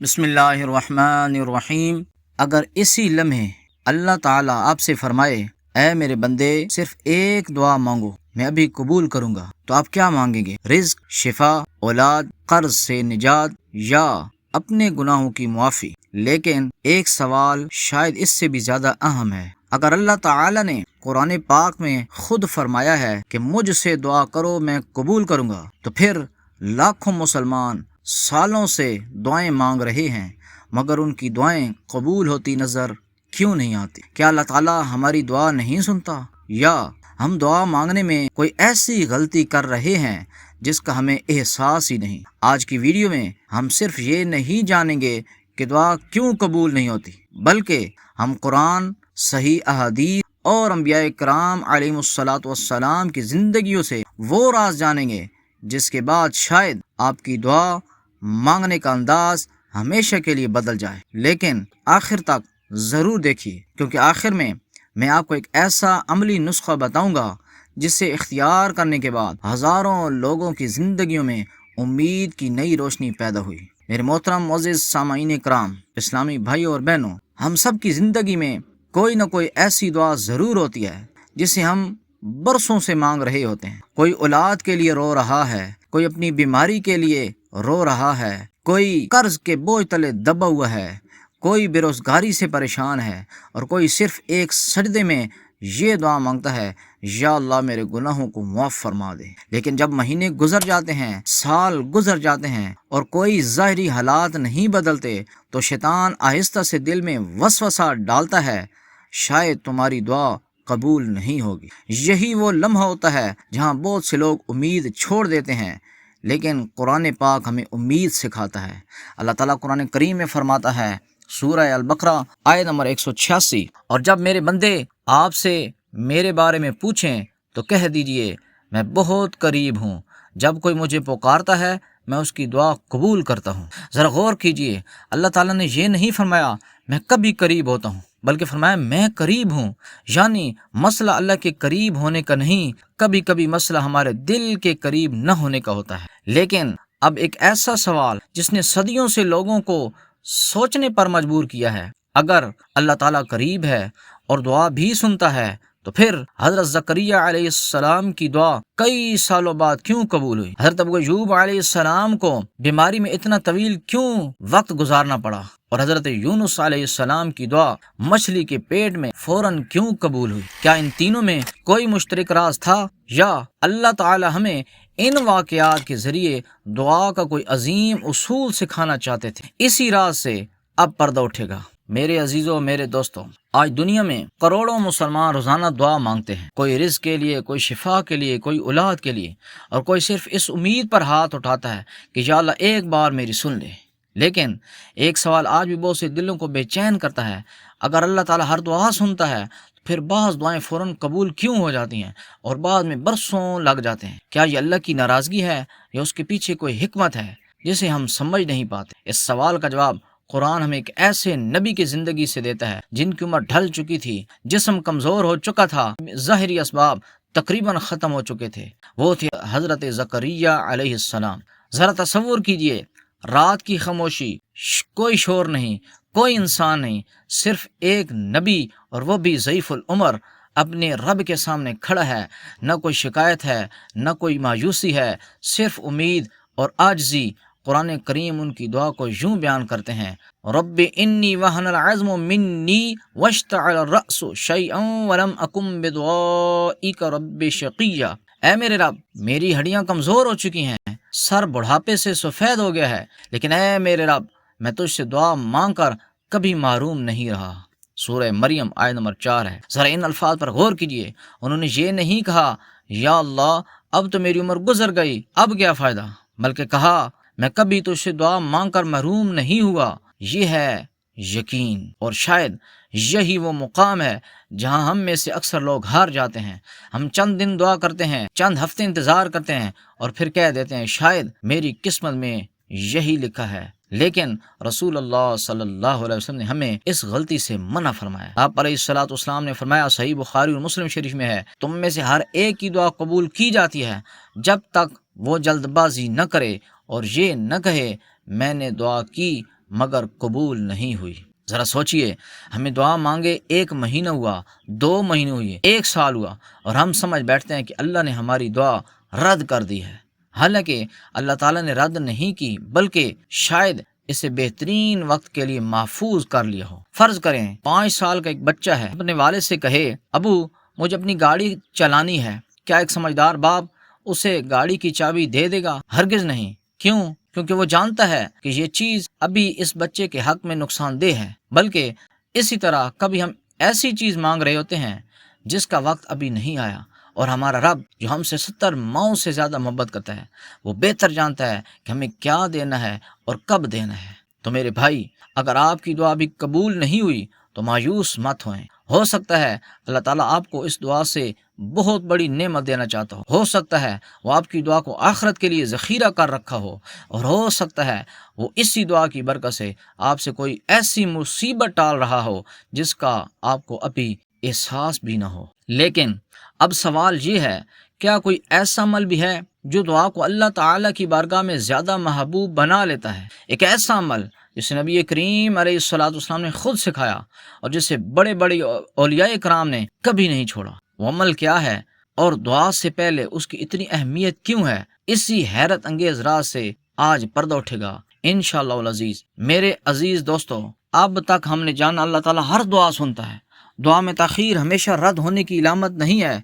بسم اللہ الرحمن الرحیم۔ اگر اسی لمحے اللہ تعالیٰ آپ سے فرمائے اے میرے بندے صرف ایک دعا مانگو میں ابھی قبول کروں گا، تو آپ کیا مانگیں گے؟ رزق، شفا، اولاد، قرض سے نجات یا اپنے گناہوں کی معافی؟ لیکن ایک سوال شاید اس سے بھی زیادہ اہم ہے۔ اگر اللہ تعالیٰ نے قرآن پاک میں خود فرمایا ہے کہ مجھ سے دعا کرو میں قبول کروں گا، تو پھر لاکھوں مسلمان سالوں سے دعائیں مانگ رہے ہیں مگر ان کی دعائیں قبول ہوتی نظر کیوں نہیں آتی؟ کیا اللہ تعالیٰ ہماری دعا نہیں سنتا، یا ہم دعا مانگنے میں کوئی ایسی غلطی کر رہے ہیں جس کا ہمیں احساس ہی نہیں؟ آج کی ویڈیو میں ہم صرف یہ نہیں جانیں گے کہ دعا کیوں قبول نہیں ہوتی، بلکہ ہم قرآن، صحیح احادیث اور انبیاء کرام علیہم الصلاۃ والسلام کی زندگیوں سے وہ راز جانیں گے جس کے بعد شاید آپ کی دعا مانگنے کا انداز ہمیشہ کے لیے بدل جائے۔ لیکن آخر تک ضرور دیکھیے، کیونکہ آخر میں آپ کو ایک ایسا عملی نسخہ بتاؤں گا جسے اختیار کرنے کے بعد ہزاروں لوگوں کی زندگیوں میں امید کی نئی روشنی پیدا ہوئی۔ میرے محترم معزز سامعین کرام، اسلامی بھائیوں اور بہنوں، ہم سب کی زندگی میں کوئی نہ کوئی ایسی دعا ضرور ہوتی ہے جسے ہم برسوں سے مانگ رہے ہوتے ہیں۔ کوئی اولاد کے لیے رو رہا ہے، کوئی اپنی بیماری کے لیے رو رہا ہے، کوئی قرض کے بوجھ تلے دبا ہوا ہے، کوئی بے روزگاری سے پریشان ہے، اور کوئی صرف ایک سجدے میں یہ دعا مانگتا ہے، یا اللہ میرے گناہوں کو معاف فرما دے۔ لیکن جب مہینے گزر جاتے ہیں، سال گزر جاتے ہیں اور کوئی ظاہری حالات نہیں بدلتے، تو شیطان آہستہ سے دل میں وسوسہ ڈالتا ہے، شاید تمہاری دعا قبول نہیں ہوگی۔ یہی وہ لمحہ ہوتا ہے جہاں بہت سے لوگ امید چھوڑ دیتے ہیں، لیکن قرآن پاک ہمیں امید سکھاتا ہے۔ اللہ تعالیٰ قرآن کریم میں فرماتا ہے، سورہ البقرہ آیت نمبر 186، اور جب میرے بندے آپ سے میرے بارے میں پوچھیں تو کہہ دیجئے میں بہت قریب ہوں، جب کوئی مجھے پکارتا ہے میں اس کی دعا قبول کرتا ہوں۔ ذرا غور کیجئے، اللہ تعالیٰ نے یہ نہیں فرمایا میں کبھی قریب ہوتا ہوں، بلکہ فرمایا میں قریب ہوں۔ یعنی مسئلہ اللہ کے قریب ہونے کا نہیں، کبھی کبھی مسئلہ ہمارے دل کے قریب نہ ہونے کا ہوتا ہے۔ لیکن اب ایک ایسا سوال جس نے صدیوں سے لوگوں کو سوچنے پر مجبور کیا ہے، اگر اللہ تعالیٰ قریب ہے اور دعا بھی سنتا ہے، تو پھر حضرت زکریا علیہ السلام کی دعا کئی سالوں بعد کیوں قبول ہوئی؟ حضرت ابو ایوب علیہ السلام کو بیماری میں اتنا طویل کیوں وقت گزارنا پڑا؟ اور حضرت یونس علیہ السلام کی دعا مچھلی کے پیٹ میں فوراً کیوں قبول ہوئی؟ کیا ان تینوں میں کوئی مشترک راز تھا، یا اللہ تعالی ہمیں ان واقعات کے ذریعے دعا کا کوئی عظیم اصول سکھانا چاہتے تھے؟ اسی راز سے اب پردہ اٹھے گا۔ میرے عزیزوں، میرے دوستوں، آج دنیا میں کروڑوں مسلمان روزانہ دعا مانگتے ہیں، کوئی رزق کے لیے، کوئی شفا کے لیے، کوئی اولاد کے لیے، اور کوئی صرف اس امید پر ہاتھ اٹھاتا ہے کہ یا اللہ ایک بار میری سن لے۔ لیکن ایک سوال آج بھی بہت سے دلوں کو بے چین کرتا ہے، اگر اللہ تعالیٰ ہر دعا سنتا ہے تو پھر بعض دعائیں فوراً قبول کیوں ہو جاتی ہیں اور بعد میں برسوں لگ جاتے ہیں؟ کیا یہ اللہ کی ناراضگی ہے یا اس کے پیچھے کوئی حکمت ہے جسے ہم سمجھ نہیں پاتے؟ اس سوال کا جواب قرآن ہمیں ایک ایسے نبی کی زندگی سے دیتا ہے جن کی عمر ڈھل چکی تھی، جسم کمزور ہو چکا تھا، ظاہری اسباب تقریباً ختم ہو چکے تھے۔ وہ تھے حضرت زکریا علیہ السلام۔ ذرا تصور کیجئے، رات کی خاموشی، کوئی شور نہیں، کوئی انسان نہیں، صرف ایک نبی، اور وہ بھی ضعیف العمر، اپنے رب کے سامنے کھڑا ہے۔ نہ کوئی شکایت ہے، نہ کوئی مایوسی ہے، صرف امید اور عاجزی۔ قرآن کریم ان کی دعا کو یوں بیان کرتے ہیں، رب انی وہن العظم منی واشتعل الرأس شیئا ولم اکن بدعائک رب شقیا۔ اے میرے رب، میری ہڈیاں کمزور ہو چکی ہیں، سر بڑھاپے سے سفید ہو گیا ہے، لیکن اے میرے رب میں تجھ سے دعا مانگ کر کبھی محروم نہیں رہا۔ سورہ مریم آیت نمبر 4 ہے۔ ذرا ان الفاظ پر غور کیجئے، انہوں نے یہ نہیں کہا یا اللہ اب تو میری عمر گزر گئی، اب کیا فائدہ، بلکہ کہا میں کبھی تجھ سے دعا مانگ کر محروم نہیں ہوا۔ یہ ہے یقین، اور شاید یہی وہ مقام ہے جہاں ہم میں سے اکثر لوگ ہار جاتے ہیں۔ ہم چند دن دعا کرتے ہیں، چند ہفتے انتظار کرتے ہیں، اور پھر کہہ دیتے ہیں شاید میری قسمت میں یہی لکھا ہے۔ لیکن رسول اللہ صلی اللہ علیہ وسلم نے ہمیں اس غلطی سے منع فرمایا۔ آپ علیہ الصلوۃ والسلام نے فرمایا، صحیح بخاری اور مسلم شریف میں ہے، تم میں سے ہر ایک کی دعا قبول کی جاتی ہے جب تک وہ جلد بازی نہ کرے اور یہ نہ کہے میں نے دعا کی مگر قبول نہیں ہوئی۔ ذرا سوچئے، ہمیں دعا مانگے 1 مہینہ ہوا، 2 مہینے ہوئے، 1 سال ہوا، اور ہم سمجھ بیٹھتے ہیں کہ اللہ نے ہماری دعا رد کر دی ہے۔ حالانکہ اللہ تعالیٰ نے رد نہیں کی، بلکہ شاید اسے بہترین وقت کے لیے محفوظ کر لیا ہو۔ فرض کریں 5 سال کا ایک بچہ ہے، اپنے والد سے کہے ابو مجھے اپنی گاڑی چلانی ہے، کیا ایک سمجھدار باپ اسے گاڑی کی چابی دے دے گا؟ ہرگز نہیں۔ کیوں؟ کیونکہ وہ جانتا ہے کہ یہ چیز ابھی اس بچے کے حق میں نقصان دہ ہے۔ بلکہ اسی طرح کبھی ہم ایسی چیز مانگ رہے ہوتے ہیں جس کا وقت ابھی نہیں آیا، اور ہمارا رب جو ہم سے 70 ماؤں سے زیادہ محبت کرتا ہے، وہ بہتر جانتا ہے کہ ہمیں کیا دینا ہے اور کب دینا ہے۔ تو میرے بھائی، اگر آپ کی دعا ابھی قبول نہیں ہوئی تو مایوس مت ہوئیں۔ ہو سکتا ہے اللہ تعالیٰ آپ کو اس دعا سے بہت بڑی نعمت دینا چاہتا ہو سکتا ہے وہ آپ کی دعا کو آخرت کے لیے ذخیرہ کر رکھا ہو، اور ہو سکتا ہے وہ اسی دعا کی برکت سے آپ سے کوئی ایسی مصیبت ٹال رہا ہو جس کا آپ کو ابھی احساس بھی نہ ہو۔ لیکن اب سوال یہ ہے، کیا کوئی ایسا عمل بھی ہے جو دعا کو اللہ تعالیٰ کی بارگاہ میں زیادہ محبوب بنا لیتا ہے؟ ایک ایسا عمل جسے نبی کریم علیہ السلام نے خود سکھایا اور جسے بڑے بڑے اولیاء کرام نے کبھی نہیں چھوڑا۔ وہ عمل کیا ہے اور دعا سے پہلے اس کی اتنی اہمیت کیوں ہے؟ اسی حیرت انگیز راز سے آج پردہ اٹھے گا انشاءاللہ العزیز۔ میرے عزیز دوستو، اب تک ہم نے جانا اللہ تعالیٰ ہر دعا سنتا ہے، دعا میں تاخیر ہمیشہ رد ہونے کی علامت نہیں ہے،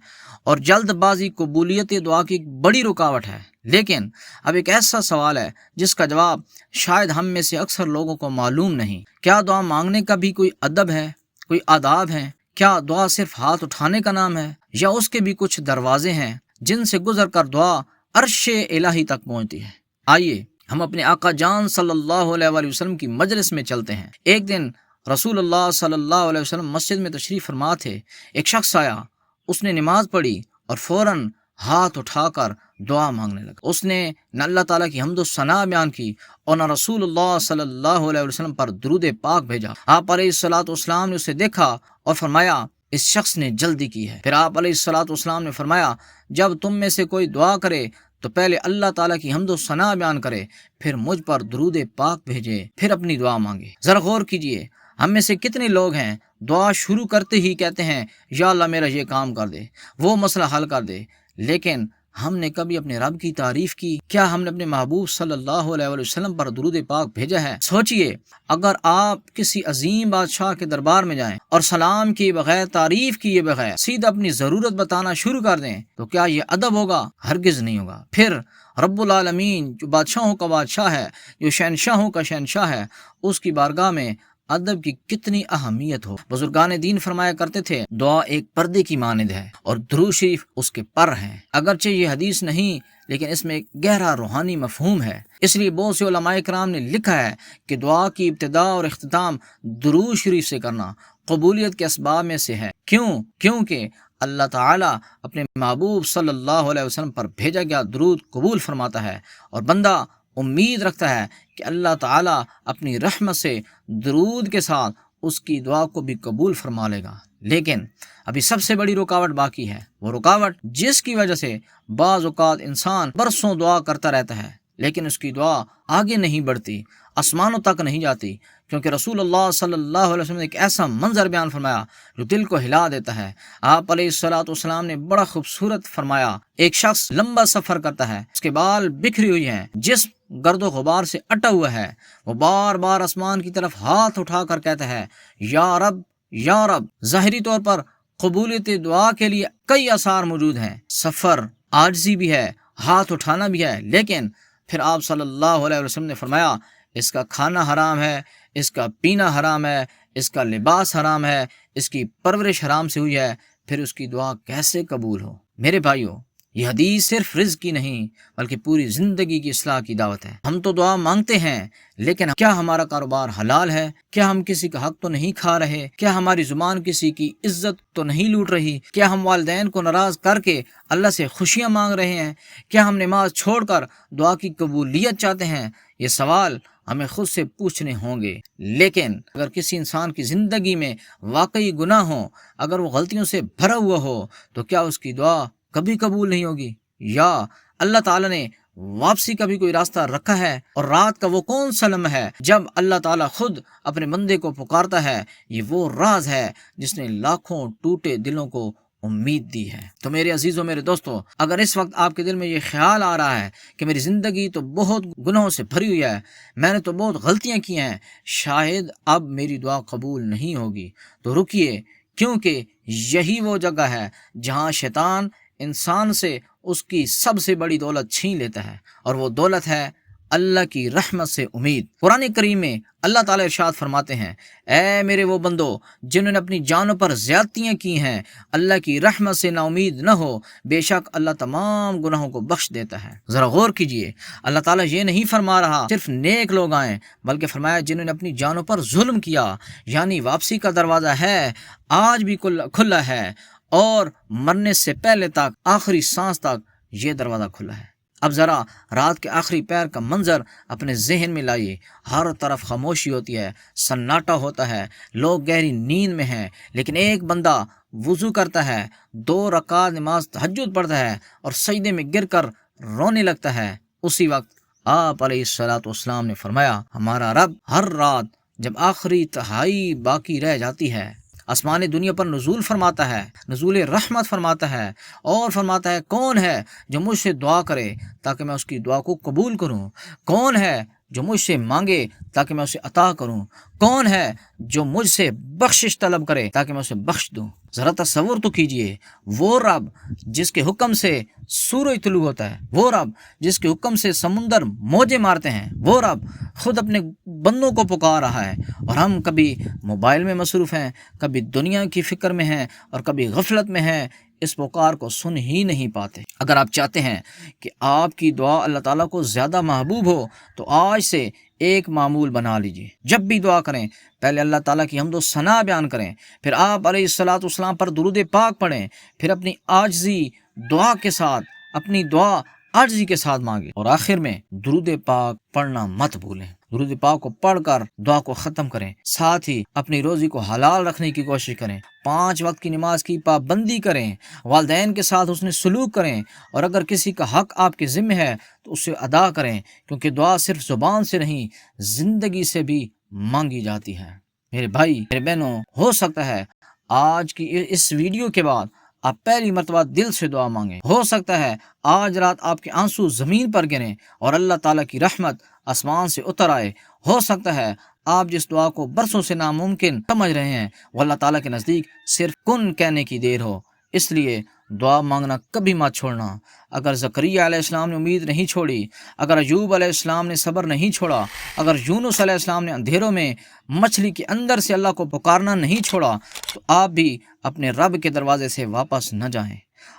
اور جلد بازی قبولیت دعا کی ایک بڑی رکاوٹ ہے۔ لیکن اب ایک ایسا سوال ہے جس کا جواب شاید ہم میں سے اکثر لوگوں کو معلوم نہیں۔ کیا دعا مانگنے کا بھی کوئی ادب ہے، کوئی آداب ہیں؟ کیا دعا صرف ہاتھ اٹھانے کا نام ہے، یا اس کے بھی کچھ دروازے ہیں جن سے گزر کر دعا عرش الہی تک پہنچتی ہے؟ آئیے ہم اپنے آقا جان صلی اللہ علیہ وآلہ وسلم کی مجلس میں چلتے ہیں۔ ایک دن رسول اللہ صلی اللہ علیہ وسلم مسجد میں تشریف فرما تھے۔ ایک شخص آیا، اس نے نماز پڑھی اور فوراً ہاتھ اٹھا کر دعا مانگنے لگا۔ اس نے نہ اللہ تعالیٰ کی حمد و ثنا بیان کی اور نہ رسول اللہ صلی اللہ علیہ وسلم پر درود پاک بھیجا۔ آپ علیہ السلام نے اسے دیکھا اور فرمایا اس شخص نے جلدی کی ہے۔ پھر آپ علیہ السلام نے فرمایا جب تم میں سے کوئی دعا کرے تو پہلے اللہ تعالیٰ کی حمد و ثنا بیان کرے، پھر مجھ پر درود پاک بھیجے، پھر اپنی دعا مانگے۔ ذرا غور کیجئے، ہم میں سے کتنے لوگ ہیں دعا شروع کرتے ہی کہتے ہیں یا اللہ میرا یہ کام کر دے، وہ مسئلہ حل کر دے، لیکن ہم نے کبھی اپنے رب کی تعریف کی؟ کیا ہم نے اپنے محبوب صلی اللہ علیہ وآلہ وسلم پر درود پاک بھیجا ہے؟ سوچئے، اگر آپ کسی عظیم بادشاہ کے دربار میں جائیں اور سلام کیے بغیر، تعریف کیے بغیر سیدھا اپنی ضرورت بتانا شروع کر دیں تو کیا یہ ادب ہوگا؟ ہرگز نہیں ہوگا۔ پھر رب العالمین جو بادشاہوں کا بادشاہ ہے، جو شہنشاہوں کا شہنشاہ ہے، اس کی بارگاہ میں ادب کی کتنی اہمیت ہو۔ بزرگان دین فرمایا کرتے تھے دعا ایک پردے کی مانند ہے اور درود شریف اس کے پر ہیں۔ اگرچہ یہ حدیث نہیں، لیکن اس میں ایک گہرا روحانی مفہوم ہے۔ اس لیے بہت سے علماء کرام نے لکھا ہے کہ دعا کی ابتدا اور اختتام درود شریف سے کرنا قبولیت کے اسباب میں سے ہے۔ کیونکہ اللہ تعالیٰ اپنے محبوب صلی اللہ علیہ وسلم پر بھیجا گیا درود قبول فرماتا ہے، اور بندہ امید رکھتا ہے کہ اللہ تعالیٰ اپنی رحمت سے درود کے ساتھ اس کی دعا کو بھی قبول فرما لے گا۔ لیکن ابھی سب سے بڑی رکاوٹ باقی ہے، وہ رکاوٹ جس کی وجہ سے بعض اوقات انسان برسوں دعا کرتا رہتا ہے لیکن اس کی دعا آگے نہیں بڑھتی، آسمانوں تک نہیں جاتی، کیونکہ رسول اللہ صلی اللہ علیہ وسلم نے ایک ایسا منظر بیان فرمایا جو دل کو ہلا دیتا ہے۔ آپ علیہ السلام نے بڑا خوبصورت فرمایا، ایک شخص لمبا سفر کرتا ہے، اس کے بال بکھری ہوئی ہیں، جسم گرد و غبار سے اٹا ہوا ہے، وہ بار بار آسمان کی طرف ہاتھ اٹھا کر کہتا ہے یا رب یا رب۔ ظاہری طور پر قبولیت دعا کے لیے کئی آثار موجود ہیں، سفر، عاجزی بھی ہے، ہاتھ اٹھانا بھی ہے، لیکن پھر آپ صلی اللہ علیہ وسلم نے فرمایا اس کا کھانا حرام ہے، اس کا پینا حرام ہے، اس کا لباس حرام ہے، اس کی پرورش حرام سے ہوئی ہے، پھر اس کی دعا کیسے قبول ہو؟ میرے بھائیو، یہ حدیث صرف رزق کی نہیں بلکہ پوری زندگی کی اصلاح کی دعوت ہے۔ ہم تو دعا مانگتے ہیں، لیکن کیا ہمارا کاروبار حلال ہے؟ کیا ہم کسی کا حق تو نہیں کھا رہے؟ کیا ہماری زبان کسی کی عزت تو نہیں لوٹ رہی؟ کیا ہم والدین کو ناراض کر کے اللہ سے خوشیاں مانگ رہے ہیں؟ کیا ہم نماز چھوڑ کر دعا کی قبولیت چاہتے ہیں؟ یہ سوال ہمیں خود سے پوچھنے ہوں گے۔ لیکن اگر کسی انسان کی زندگی میں واقعی گناہ ہو، اگر وہ غلطیوں سے بھرا ہوا ہو، تو کیا اس کی دعا کبھی قبول نہیں ہوگی؟ یا اللہ تعالیٰ نے واپسی کا بھی کوئی راستہ رکھا ہے؟ اور رات کا وہ کون سا لمحہ ہے جب اللہ تعالیٰ خود اپنے بندے کو پکارتا ہے؟ یہ وہ راز ہے جس نے لاکھوں ٹوٹے دلوں کو امید دی ہے۔ تو میرے عزیزوں، میرے دوستو، اگر اس وقت آپ کے دل میں یہ خیال آ رہا ہے کہ میری زندگی تو بہت گناہوں سے بھری ہوئی ہے، میں نے تو بہت غلطیاں کی ہیں، شاید اب میری دعا قبول نہیں ہوگی، تو رکیے، کیونکہ یہی وہ جگہ ہے جہاں شیطان انسان سے اس کی سب سے بڑی دولت چھین لیتا ہے، اور وہ دولت ہے اللہ کی رحمت سے امید۔ قرآن کریم میں اللہ تعالیٰ ارشاد فرماتے ہیں، اے میرے وہ بندو جنہوں نے اپنی جانوں پر زیادتیاں کی ہیں، اللہ کی رحمت سے نا امید نہ ہو، بے شک اللہ تمام گناہوں کو بخش دیتا ہے۔ ذرا غور کیجئے، اللہ تعالیٰ یہ نہیں فرما رہا صرف نیک لوگ آئیں، بلکہ فرمایا جنہوں نے اپنی جانوں پر ظلم کیا، یعنی واپسی کا دروازہ ہے، آج بھی کھلا ہے، اور مرنے سے پہلے تک، آخری سانس تک یہ دروازہ کھلا ہے۔ اب ذرا رات کے آخری پہر کا منظر اپنے ذہن میں لائیے، ہر طرف خاموشی ہوتی ہے، سناٹا ہوتا ہے، لوگ گہری نیند میں ہیں، لیکن ایک بندہ وضو کرتا ہے، 2 رکعت نماز تہجد پڑھتا ہے اور سجدے میں گر کر رونے لگتا ہے۔ اسی وقت آپ علیہ الصلوۃ والسلام نے فرمایا، ہمارا رب ہر رات جب آخری تہائی باقی رہ جاتی ہے، آسمان دنیا پر نزول فرماتا ہے، نزول رحمت فرماتا ہے، اور فرماتا ہے کون ہے جو مجھ سے دعا کرے تاکہ میں اس کی دعا کو قبول کروں، کون ہے جو مجھ سے مانگے تاکہ میں اسے عطا کروں، کون ہے جو مجھ سے بخشش طلب کرے تاکہ میں اسے بخش دوں۔ ذرا تصور تو کیجئے، وہ رب جس کے حکم سے سورج طلوع ہوتا ہے، وہ رب جس کے حکم سے سمندر موجیں مارتے ہیں، وہ رب خود اپنے بندوں کو پکار رہا ہے، اور ہم کبھی موبائل میں مصروف ہیں، کبھی دنیا کی فکر میں ہیں، اور کبھی غفلت میں ہیں، اس پکار کو سن ہی نہیں پاتے۔ اگر آپ چاہتے ہیں کہ آپ کی دعا اللہ تعالیٰ کو زیادہ محبوب ہو تو آج سے ایک معمول بنا لیجئے، جب بھی دعا کریں پہلے اللہ تعالیٰ کی حمد و ثنا بیان کریں، پھر آپ علیہ الصلوۃ والسلام پر درود پاک پڑھیں، پھر اپنی عاجزی دعا کے ساتھ، اپنی دعا عاجزی کے ساتھ مانگیں، اور آخر میں درود پاک پڑھنا مت بھولیں۔ درود پاک کو پڑھ کر دعا کو ختم کریں، ساتھ ہی اپنی روزی کو حلال رکھنے کی کوشش کریں، 5 وقت کی نماز کی پابندی کریں، والدین کے ساتھ حسن سلوک کریں، اور اگر کسی کا حق آپ کے ذمہ ہے تو اسے ادا کریں، کیونکہ دعا صرف زبان سے نہیں، زندگی سے بھی مانگی جاتی ہے۔ میرے بھائی، میرے بہنوں، ہو سکتا ہے آج کی اس ویڈیو کے بعد آپ پہلی مرتبہ دل سے دعا مانگیں، ہو سکتا ہے آج رات آپ کے آنسو زمین پر گریں اور اللہ تعالیٰ کی رحمت آسمان سے اتر آئے، ہو سکتا ہے آپ جس دعا کو برسوں سے ناممکن سمجھ رہے ہیں وہ اللہ تعالیٰ کے نزدیک صرف کن کہنے کی دیر ہو۔ اس لیے دعا مانگنا کبھی مت چھوڑنا۔ اگر زکریا علیہ السلام نے امید نہیں چھوڑی، اگر ایوب علیہ السلام نے صبر نہیں چھوڑا، اگر یونس علیہ السلام نے اندھیروں میں مچھلی کے اندر سے اللہ کو پکارنا نہیں چھوڑا، تو آپ بھی اپنے رب کے دروازے سے واپس نہ جائیں۔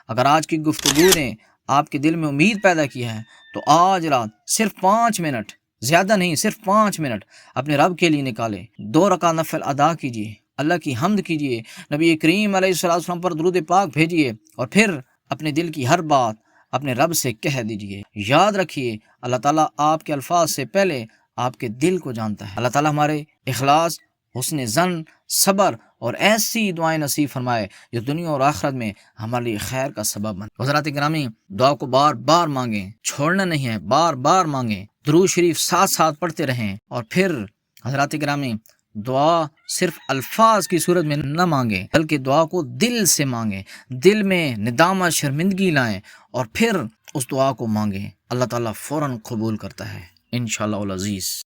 اگر آج کی گفتگو نے آپ کے دل میں امید پیدا کی ہے تو آج رات صرف 5 منٹ، زیادہ نہیں، صرف 5 منٹ اپنے رب کے لیے نکالیں، 2 رکعت نفل ادا کیجیے، اللہ کی حمد کیجیے، نبی کریم علیہ السلام پر درود پاک بھیجیے، اور پھر اپنے دل کی ہر بات اپنے رب سے کہہ دیجیے۔ یاد رکھیے، اللہ تعالیٰ آپ کے الفاظ سے پہلے آپ کے دل کو جانتا ہے۔ اللہ تعالیٰ ہمارے اخلاص، حسن ظن، صبر اور ایسی دعائیں نصیب فرمائے جو دنیا اور آخرت میں ہمارے لیے خیر کا سبب بنے۔ حضرات گرامی، دعا کو بار بار مانگیں، چھوڑنا نہیں ہے، بار بار مانگیں، درود شریف ساتھ ساتھ پڑھتے رہیں، اور پھر حضرات گرامی، دعا صرف الفاظ کی صورت میں نہ مانگیں، بلکہ دعا کو دل سے مانگیں، دل میں ندامت، شرمندگی لائیں، اور پھر اس دعا کو مانگیں۔ اللہ تعالیٰ فوراً قبول کرتا ہے انشاءاللہ العزیز۔